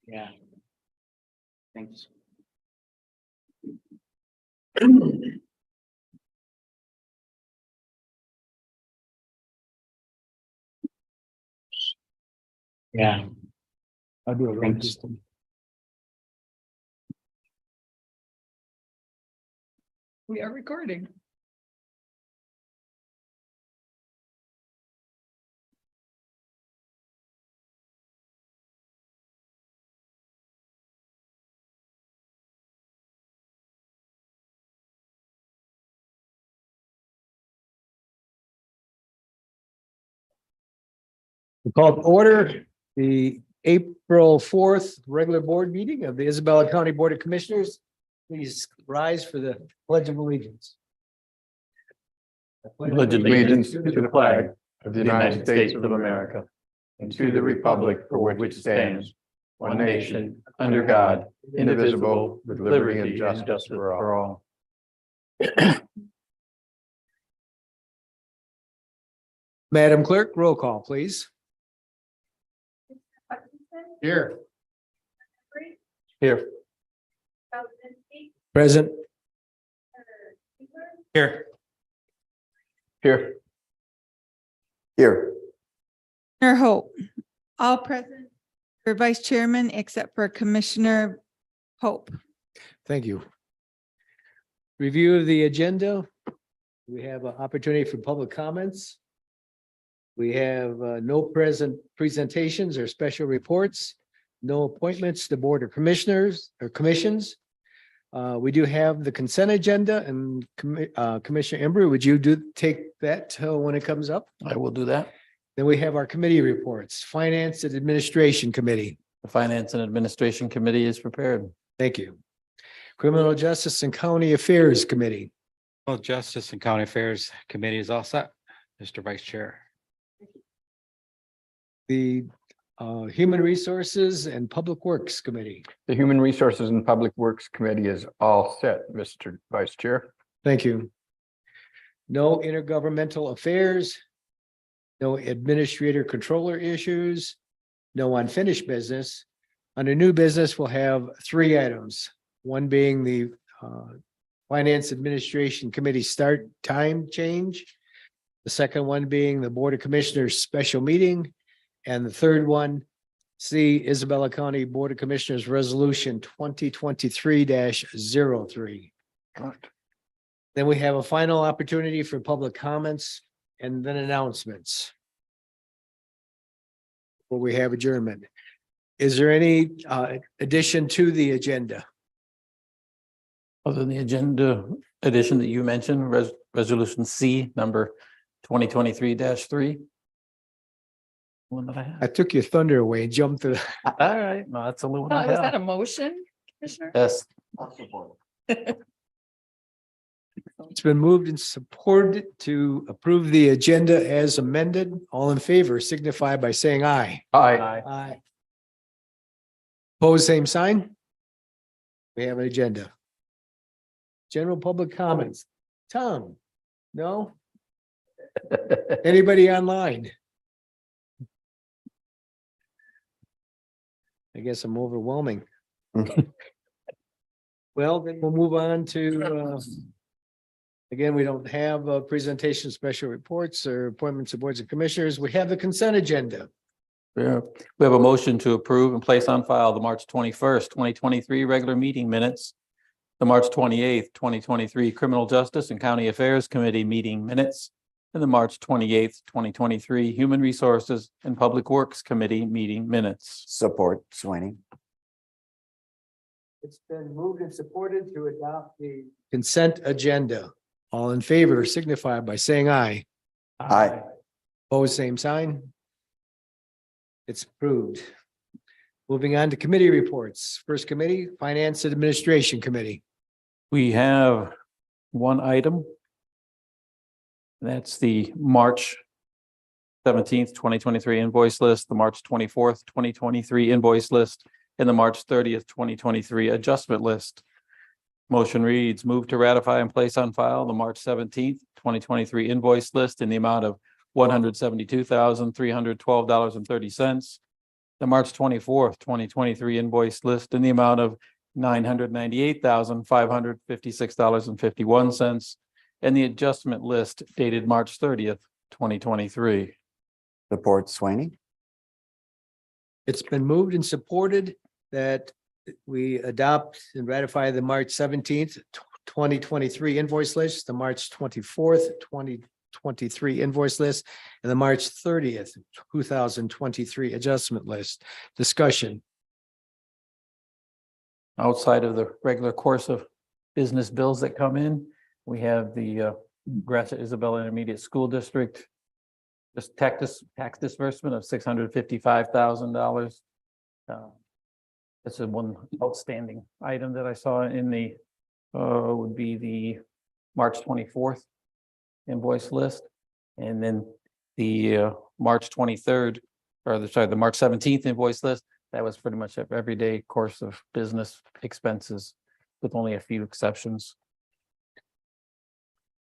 Yeah. Thanks. Yeah. I'll do it. Thanks. We are recording. We call to order the April 4th regular board meeting of the Isabella County Board of Commissioners. Please rise for the Pledge of Allegiance. Pledge allegiance to the flag of the United States of America and to the republic for which it stands, one nation, under God, indivisible, with liberty and justice for all. Madam Clerk, roll call, please. Here. Here. Present. Here. Here. Commissioner Hope, all present for Vice Chairman except for Commissioner Hope. Thank you. Review of the agenda. We have an opportunity for public comments. We have no presentations or special reports, no appointments to Board of Commissioners or commissions. We do have the consent agenda and Commissioner Embry, would you take that when it comes up? I will do that. Then we have our committee reports, Finance and Administration Committee. The Finance and Administration Committee is prepared. Thank you. Criminal Justice and County Affairs Committee. Well, Justice and County Affairs Committee is all set, Mr. Vice Chair. The Human Resources and Public Works Committee. The Human Resources and Public Works Committee is all set, Mr. Vice Chair. Thank you. No intergovernmental affairs. No administrator controller issues. No unfinished business. Under new business, we'll have 3 items. One being the Finance Administration Committee start time change. The second one being the Board of Commissioners special meeting. And the third one, see Isabella County Board of Commissioners Resolution 2023-03. Then we have a final opportunity for public comments and then announcements. Before we have adjournment. Is there any addition to the agenda? Other than the agenda addition that you mentioned, resolution C number 2023-3. One that I have. I took your thunder away and jumped to. All right, no, that's the only one I Was that have. a motion, Commissioner? Yes. It's been moved and supported to approve the agenda as amended. All in favor signify by saying aye. Aye. Aye. Pose same sign. We have an agenda. General public comments. Tom? No? Anybody online? I guess I'm overwhelming. Well, then we'll move on to, again, we don't have presentation, special reports or appointments of boards and commissioners. We have the consent agenda. Yeah, we have a motion to approve and place on file the March 21st, 2023 regular meeting minutes, the March 28th, 2023 Criminal Justice and County Affairs Committee meeting minutes, and the March 28th, 2023 Human Resources and Public Works Committee meeting minutes. Support Sweeney. It's been moved and supported to adopt the consent agenda. All in favor signify by saying aye. Aye. Pose same sign. It's approved. Moving on to committee reports. First committee, Finance and Administration Committee. We have one item. That's the March 17th, 2023 invoice list, the March 24th, 2023 invoice list, and the March 30th, 2023 adjustment list. Motion reads, move to ratify and place on file the March 17th, 2023 invoice list in the amount of $172,312.30. the March 24th, 2023 invoice list in the amount of $998,556.51 and the adjustment list dated March 30th, 2023. Support Sweeney. It's been moved and supported that we adopt and ratify the March 17th, 2023 invoice list, the March 24th, 2023 invoice list, and the March 30th, 2023 adjustment list. Discussion. Outside of the regular course of business bills that come in, we have the Gratiot Isabella Intermediate School District just tax disbursement of $655,000. That's the one outstanding item that I saw in the would be the March 24th invoice list. And then the March 23rd, or the March 17th invoice list, that was pretty much everyday course of business expenses with only a few exceptions.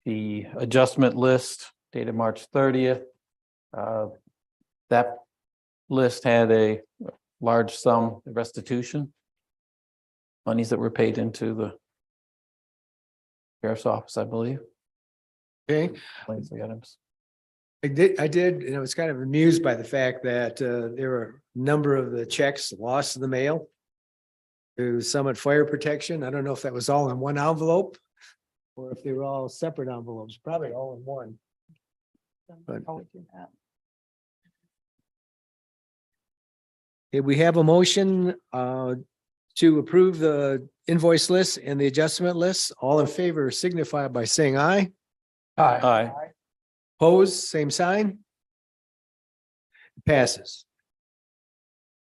The adjustment list dated March 30th. That list had a large sum restitution monies that were paid into the sheriff's office, I believe. Okay, Claims items. I did, and I was kind of amused by the fact that there were a number of the checks lost in the mail to Summit Fire Protection. I don't know if that was all in one envelope or if they were all separate envelopes, probably all in one. But- Okay, we have a motion to approve the invoice list and the adjustment list. All in favor signify by saying aye. Aye. Opposed, same sign. Passes.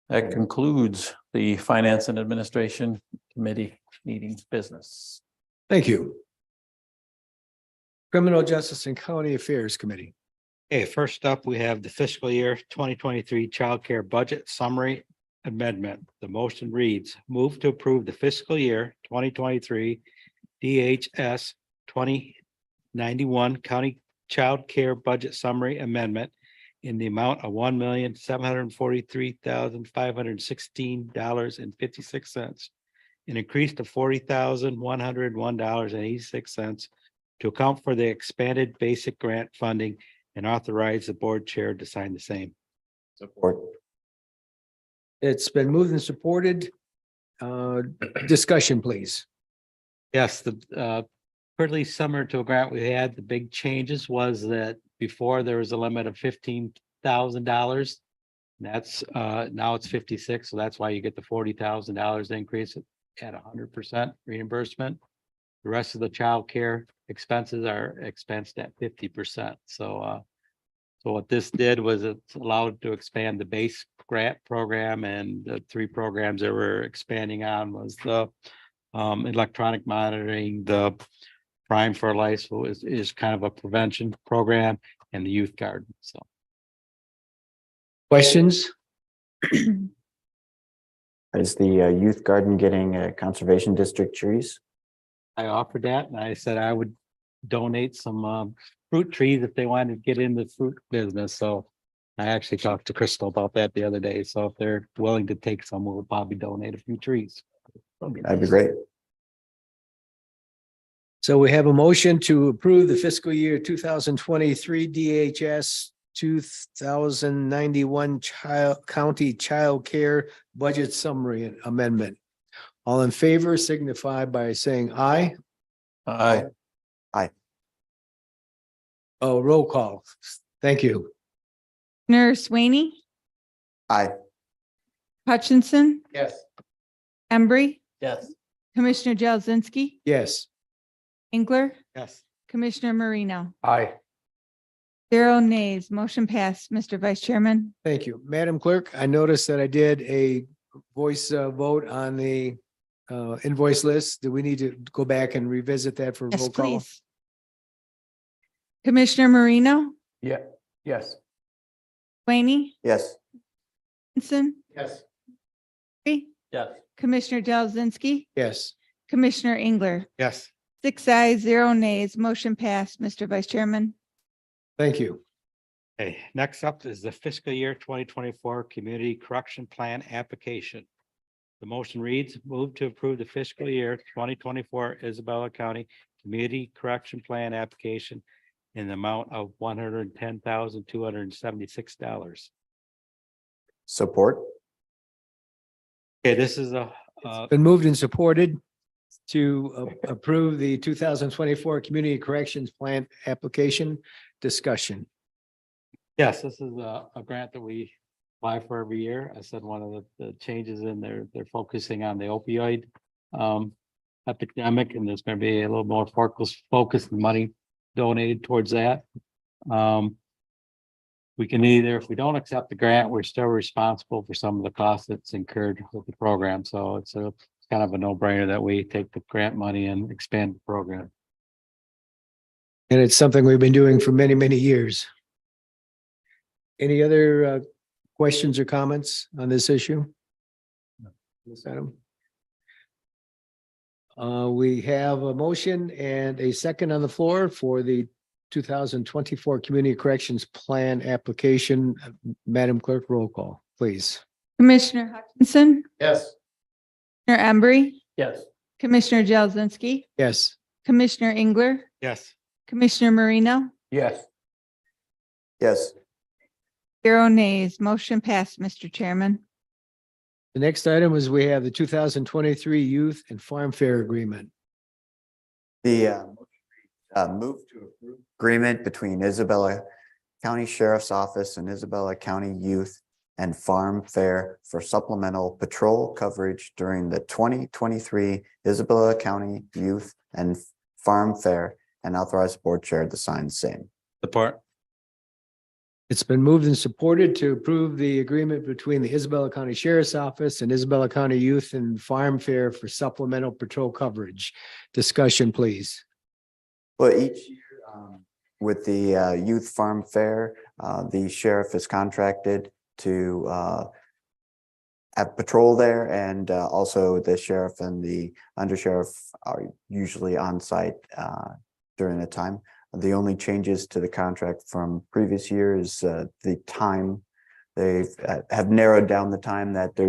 That concludes the Finance and Administration Committee meeting business. Thank you. Criminal Justice and County Affairs Committee. Okay, first up, we have the fiscal year 2023 child care budget summary amendment. The motion reads, move to approve the fiscal year 2023 DHS 2091 county child care budget summary amendment in the amount of $1,743,516.56, an increase to $40,101.86 to account for the expanded basic grant funding and authorize the board chair to sign the same. Support. It's been moved and supported. Discussion, please. Yes, the pretty similar to a grant we had. The big changes was that before there was a limit of $15,000. That's now it's 56. So that's why you get the $40,000 increase at 100% reimbursement. The rest of the child care expenses are expensed at 50%. So what this did was it's allowed to expand the base grant program, and the three programs that we're expanding on was the electronic monitoring, the Prime for Life is kind of a prevention program, and the youth garden. So Questions? Is the youth garden getting conservation district trees? I offered that, and I said I would donate some fruit trees if they wanted to get in the fruit business. So I actually talked to Crystal about that the other day. So if they're willing to take some, we'll probably donate a few trees. That'd be great. So we have a motion to approve the fiscal year 2023 DHS 2091 county child care budget summary amendment. All in favor signify by saying aye. Aye. Oh, roll call. Thank you. Commissioner Sweeney, Aye. Hutchinson, Yes. Embry, Yes. Commissioner Jelzinski, Yes. Engler, Yes. Commissioner Marino. Aye. 0 nays, motion passed, Mr. Vice Chairman. Thank you. Madam Clerk, I noticed that I did a voice vote on the invoice list. Do we need to go back and revisit that for Yes, roll call? please. Commissioner Marino, Yeah, yes. Sweeney, Yes. Hutchinson, Yes. Yes. Commissioner Jelzinski, Yes. Commissioner Engler. Yes. 6 ayes, 0 nays, motion passed, Mr. Vice Chairman. Thank you. Okay, next up is the fiscal year 2024 Community Correction Plan application. The motion reads, move to approve the fiscal year 2024 Isabella County Community Correction Plan application in the amount of $110,276. Support. Okay, this is a, Been moved and supported to approve the 2024 Community Corrections Plan application. Discussion. yes, this is a grant that we apply for every year. I said one of the changes in there, they're focusing on the opioid epidemic, and there's gonna be a little more focus and money donated towards that. We can either, if we don't accept the grant, we're still responsible for some of the costs that's incurred with the program. So it's kind of a no-brainer that we take the grant money and expand the program. And it's something we've been doing for many, many years. Any other questions or comments on this issue? This item? We have a motion and a second on the floor for the 2024 Community Corrections Plan application. Madam Clerk, roll call, please. Commissioner Hutchinson, Yes. Commissioner Embry, Yes. Commissioner Jazinski, Yes. Commissioner Engler, Yes. Commissioner Marino, Yes. Yes. 0 nays. Motion passed, Mr. Chairman. The next item is we have the 2023 Youth and Farm Fair Agreement. The move to approve agreement between Isabella County Sheriff's Office and Isabella County Youth and Farm Fair for supplemental patrol coverage during the 2023 Isabella County Youth and Farm Fair, and authorize the board chair to sign the same. Support. It's been moved and supported to approve the agreement between the Isabella County Sheriff's Office and Isabella County Youth and Farm Fair for supplemental patrol coverage. Discussion, please. Well, each year, with the Youth Farm Fair, the sheriff is contracted to have patrol there, and also the sheriff and the undersheriff are usually on site during the time. The only changes to the contract from previous years, the time. They have narrowed down the time that they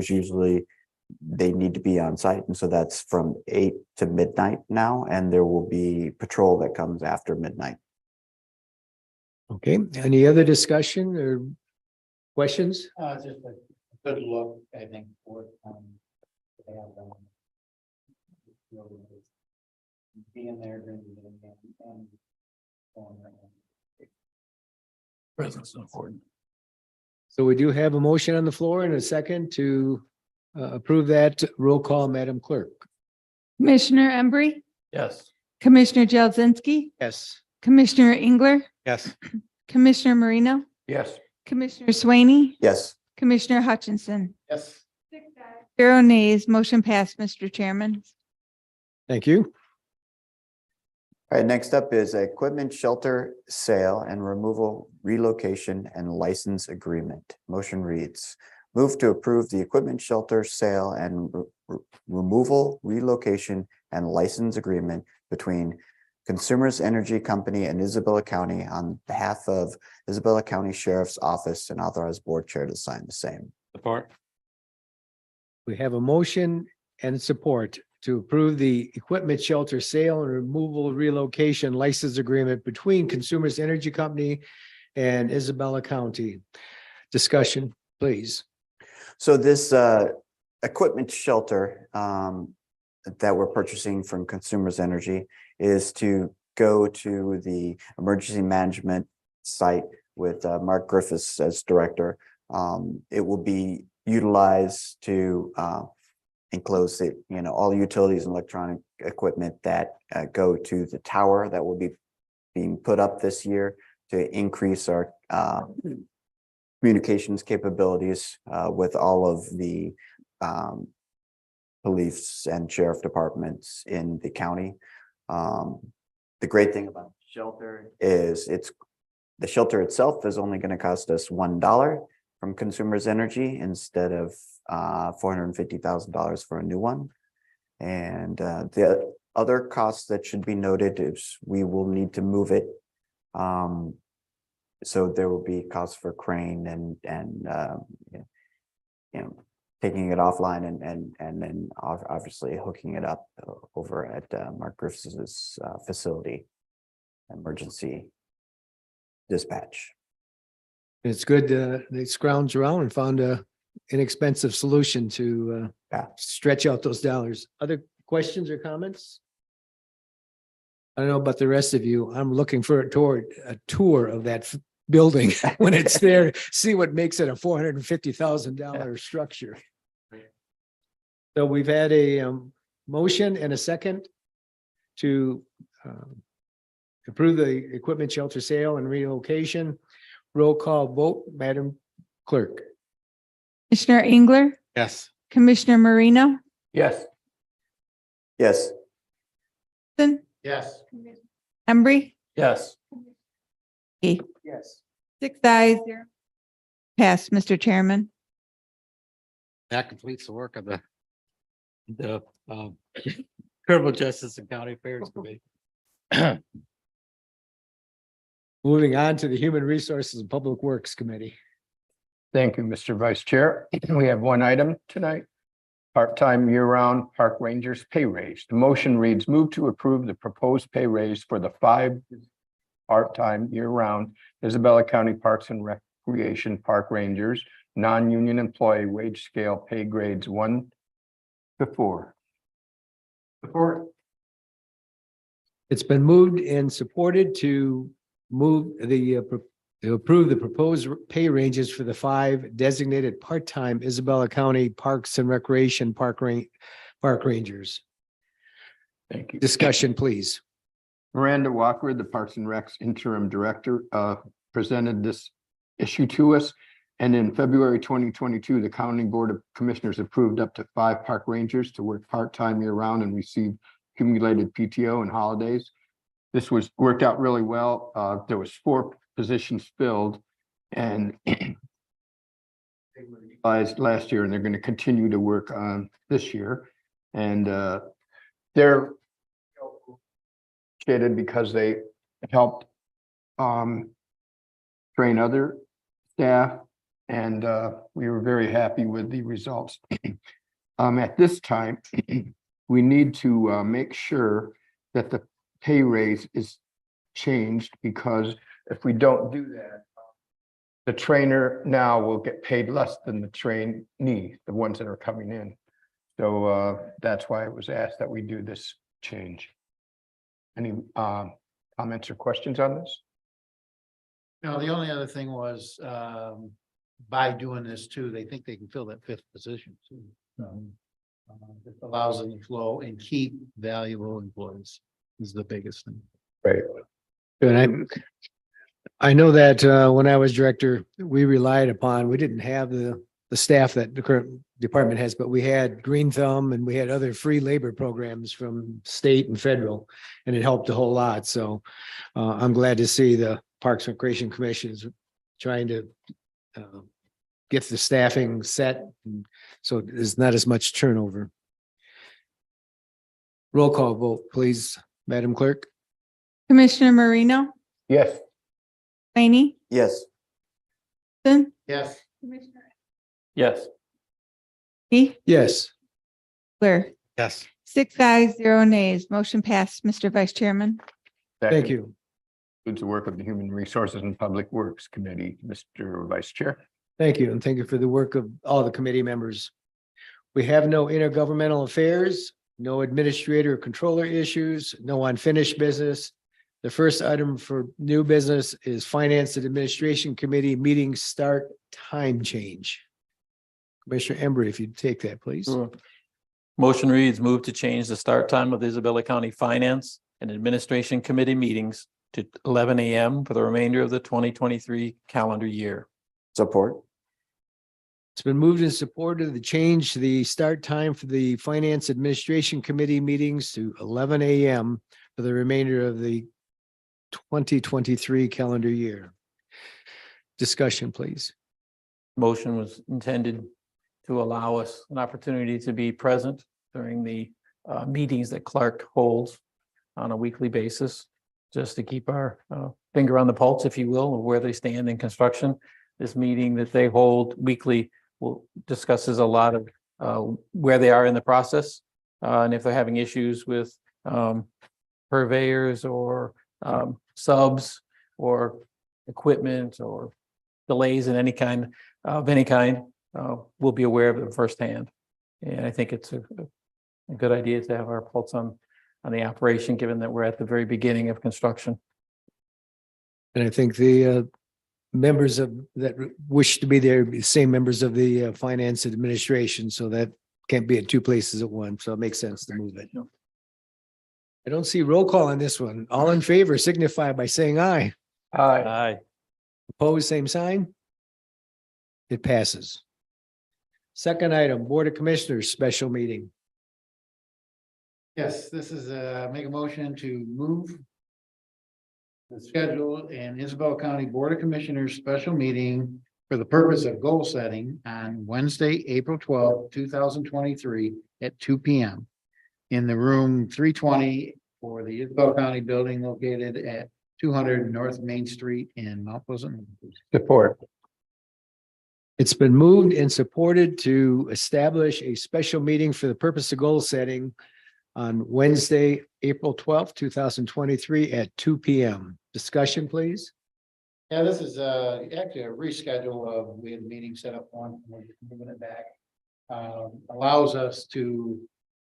need to be on site. And so that's from 8 to midnight now, and there will be patrol that comes after midnight. Okay, any other discussion or questions? Just a good look, I think, for being there and Presence is important. So we do have a motion on the floor and a second to approve that. Roll call, Madam Clerk. Commissioner Embry, Yes. Commissioner Jazinski, Yes. Commissioner Engler, yes. Commissioner Marino, Yes. Commissioner Swaney, Yes. Commissioner Hutchinson. Yes. 0 nays. Motion passed, Mr. Chairman. Thank you. All right, next up is equipment shelter sale and removal relocation and license agreement. Motion reads, move to approve the equipment shelter sale and removal relocation and license agreement between Consumers Energy Company and Isabella County on behalf of Isabella County Sheriff's Office, and authorize board chair to sign the same. Support. We have a motion and support to approve the equipment shelter sale and removal relocation license agreement between Consumers Energy Company and Isabella County. Discussion, please. So this equipment shelter that we're purchasing from Consumers Energy is to go to the emergency management site with Mark Griffiths as director. It will be utilized to enclose it, all utilities and electronic equipment that go to the tower that will be being put up this year to increase our communications capabilities with all of the police and sheriff departments in the county. The great thing about the shelter is the shelter itself is only going to cost us $1 from Consumers Energy instead of $450,000 for a new one. And the other costs that should be noted is we will need to move it So there will be costs for crane and taking it offline and then obviously hooking it up over at Mark Griffith's facility, emergency dispatch. It's good, they scrounged around and found a inexpensive solution to Yeah. stretch out those dollars. Other questions or comments? I don't know about the rest of you. I'm looking for a tour of that building when it's there, see what makes it a $450,000 structure. So we've had a motion and a second to approve the equipment shelter sale and relocation. Roll call vote, Madam Clerk. Commissioner Engler, Yes. Commissioner Marino, Yes. Yes. Yes. Embry, Yes. Yes. 6 ayes, 0. Pass, Mr. Chairman. That completes the work of the Criminal Justice and County Affairs Committee. Moving on to the Human Resources and Public Works Committee. Thank you, Mr. Vice Chair. We have one item tonight. Part-time year-round park rangers pay raise. The motion reads, move to approve the proposed pay raise for the 5 part-time year-round Isabella County Parks and Recreation Park Rangers, non-union employee wage scale pay grades 1 to 4. Support. It's been moved and supported to approve the proposed pay ranges for the 5 designated part-time Isabella County Parks and Recreation Park Rangers. Thank you. Discussion, please. Miranda Walker, the Parks and Recs interim director, presented this issue to us. And in February 2022, the County Board of Commissioners approved up to 5 park rangers to work part-time year-round and receive accumulated PTO and holidays. This was worked out really well. There was 4 positions filled and last year, and they're going to continue to work on this year. And they're appreciated because they helped train other staff, and we were very happy with the results. At this time, we need to make sure that the pay raise is changed, because if we don't do that, the trainer now will get paid less than the trainee, the ones that are coming in. So that's why it was asked that we do this change. Any comments or questions on this? No, the only other thing was, by doing this too, they think they can fill that 5th position too. This allows them to flow and keep valuable employees is the biggest thing. Right. And I know that when I was director, we relied upon, we didn't have the staff that the current department has, but we had Green Thumb and we had other free labor programs from state and federal, and it helped a whole lot. So I'm glad to see the Parks and Recreation Commission is trying to get the staffing set, so there's not as much turnover. Roll call vote, please, Madam Clerk. Commissioner Marino, Yes. Mayne, Yes. Yes. Commissioner Yes. Yes. Engler, Yes. 6 ayes, 0 nays. Motion passed, Mr. Vice Chairman. That Thank you. concludes the work of the Human Resources and Public Works Committee, Mr. Vice Chair. Thank you, and thank you for the work of all the committee members. We have no intergovernmental affairs, no administrator or controller issues, no unfinished business. The first item for new business is Finance and Administration Committee meeting start time change. Commissioner Embry, if you'd take that, please. Sure. Motion reads, move to change the start time of the Isabella County Finance and Administration Committee meetings to 11 a.m. for the remainder of the 2023 calendar year. Support. It's been moved and supported to change the start time for the Finance Administration Committee meetings to 11 a.m. for the remainder of the 2023 calendar year. Discussion, please. Motion was intended to allow us an opportunity to be present during the meetings that Clark holds on a weekly basis. just to keep our finger on the pulse, if you will, of where they stand in construction. This meeting that they hold weekly discusses a lot of where they are in the process. And if they're having issues with purveyors or subs or equipment or delays in any kind, we'll be aware of it firsthand. And I think it's a good idea to have our pulse on the operation, given that we're at the very beginning of construction. And I think the members of that wish to be there, be the same members of the finance administration, so that can't be at two places at once. So it makes sense to move it. I don't see roll call on this one. All in favor signify by saying aye. Aye. Opposed, same sign. It passes. Second item, Board of Commissioners, special meeting. Yes, this is make a motion to move the schedule in Isabella County Board of Commissioners special meeting for the purpose of goal setting on Wednesday, April 12th, 2023 at 2 p.m. in the room 320 for the Isabella County building located at 200 North Main Street in Mount Pleasant. Support. It's been moved and supported to establish a special meeting for the purpose of goal setting on Wednesday, April 12th, 2023 at 2 p.m. Discussion, please. Yeah, this is actually a reschedule of, we had a meeting set up on, we're just moving it back. Allows us to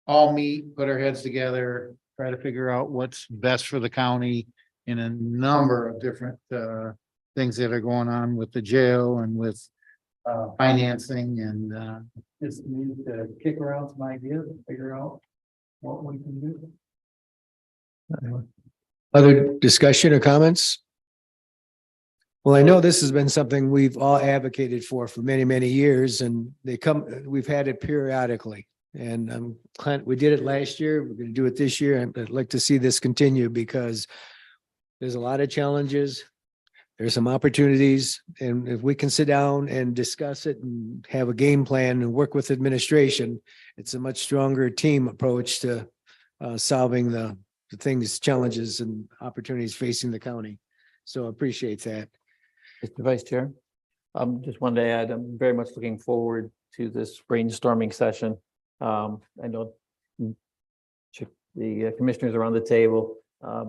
all meet, put our heads together, try to figure out what's best for the county in a number of different things that are going on with the jail and with financing, and just need to kick around some ideas and figure out what we can do. Other discussion or comments? Well, I know this has been something we've all advocated for many, many years, and we've had it periodically. And I'm glad we did it last year. We're going to do it this year. I'd like to see this continue because there's a lot of challenges. There's some opportunities, and if we can sit down and discuss it and have a game plan and work with administration, it's a much stronger team approach to solving the things, challenges and opportunities facing the county. So I appreciate that. Mr. Vice Chair, just wanted to add, I'm very much looking forward to this brainstorming session. I know the commissioners around the table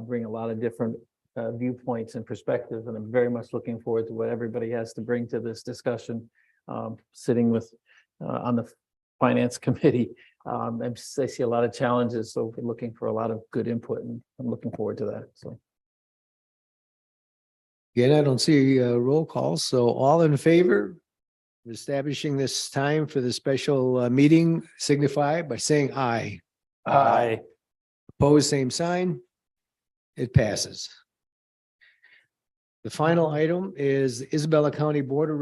bring a lot of different viewpoints and perspectives, and I'm very much looking forward to what everybody has to bring to this discussion. Sitting with on the finance committee, I see a lot of challenges, so we're looking for a lot of good input, and I'm looking forward to that. So. Again, I don't see a roll call, so all in favor of establishing this time for the special meeting signify by saying aye. Aye. Opposed, same sign. It passes. The final item is Isabella County Board of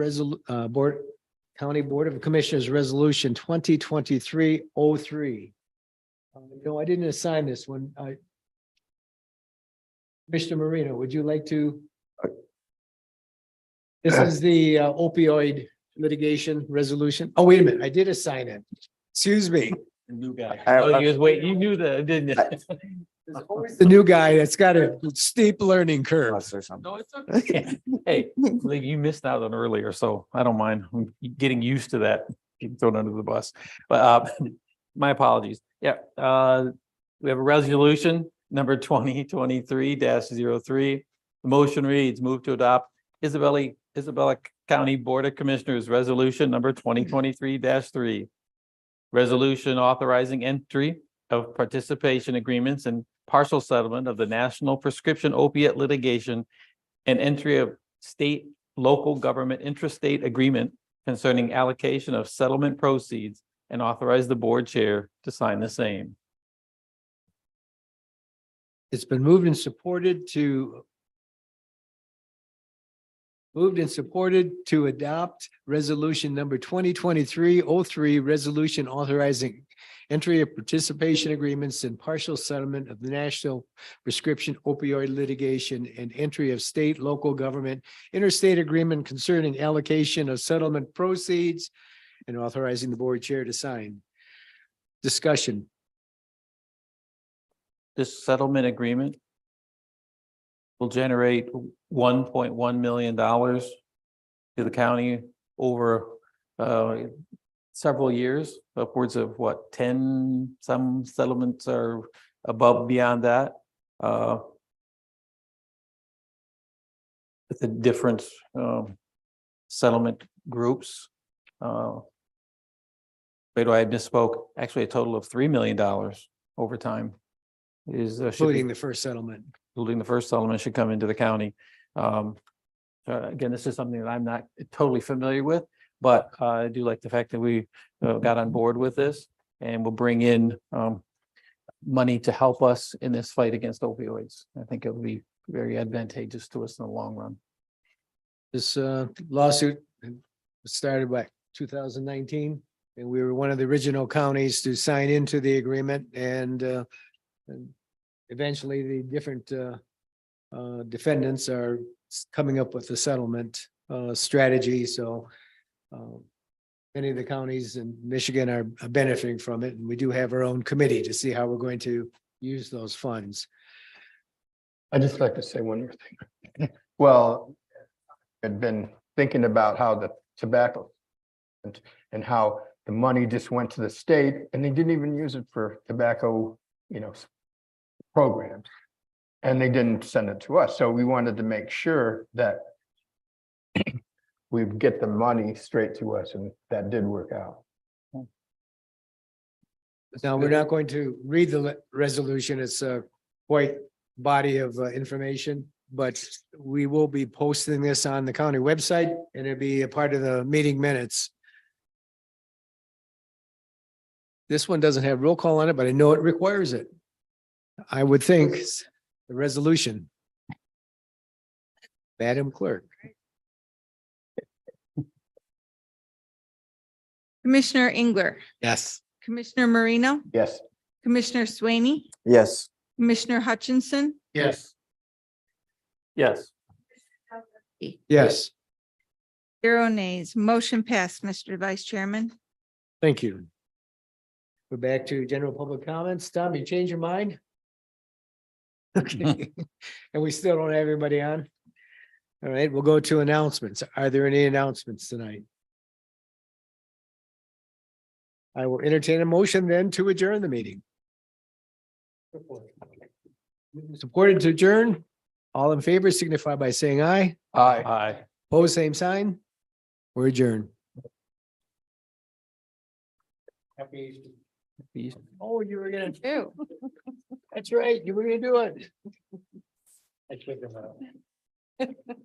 Commissioners Resolution 2023-03. No, I didn't assign this one. Mr. Marino, would you like to? This is the opioid litigation resolution. Oh, wait a minute. I did assign it. Excuse me. New guy. Oh, you was waiting. You knew that, didn't you? There's always the new guy that's got a steep learning curve. Or something. No, it's okay. Hey, Lee, you missed out on earlier, so I don't mind. I'm getting used to that. Getting thrown under the bus. But my apologies. Yeah, we have a resolution number 2023-03. The motion reads, move to adopt Isabella County Board of Commissioners Resolution number 2023-3. Resolution authorizing entry of participation agreements and partial settlement of the national prescription opiate litigation and entry of state local government intrastate agreement concerning allocation of settlement proceeds, and authorize the board chair to sign the same. It's been moved and supported to adopt resolution number 2023-03, resolution authorizing entry of participation agreements and partial settlement of the national prescription opioid litigation and entry of state, local government interstate agreement concerning allocation of settlement proceeds, and authorizing the board chair to sign. Discussion. This settlement agreement will generate $1.1 million to the county over several years, upwards of what, 10, some settlements are above beyond that. With the different settlement groups. Wait, I misspoke, actually a total of $3 million over time is Including the first settlement. including the first settlement should come into the county. Again, this is something that I'm not totally familiar with, but I do like the fact that we got on board with this and will bring in money to help us in this fight against opioids. I think it will be very advantageous to us in the long run. This lawsuit started by 2019, and we were one of the original counties to sign into the agreement, and eventually the different defendants are coming up with a settlement strategy. So many of the counties in Michigan are benefiting from it, and we do have our own committee to see how we're going to use those funds. I'd just like to say one more thing. Well, I'd been thinking about how the tobacco and how the money just went to the state and they didn't even use it for tobacco, programs. And they didn't send it to us. So we wanted to make sure that we get the money straight to us, and that did work out. Now, we're not going to read the resolution. It's a quite body of information, but we will be posting this on the county website, and it'll be a part of the meeting minutes. This one doesn't have roll call on it, but I know it requires it. I would think the resolution. Madam Clerk. Commissioner Engler, Yes. Commissioner Marino, Yes. Commissioner Swaney, Yes. Commissioner Hutchinson, Yes. Yes. Yes, 0 nays. Motion passed, Mr. Vice Chairman. thank you. We're back to general public comments. Tom, you change your mind? Okay, and we still don't have everybody on? All right, we'll go to announcements. Are there any announcements tonight? I will entertain a motion then to adjourn the meeting. Supported to adjourn. All in favor signify by saying aye. Aye. Aye. Pose same sign. We're adjourned. Happy Easter. Oh, you were gonna do. That's right, you were gonna do it. I checked them out.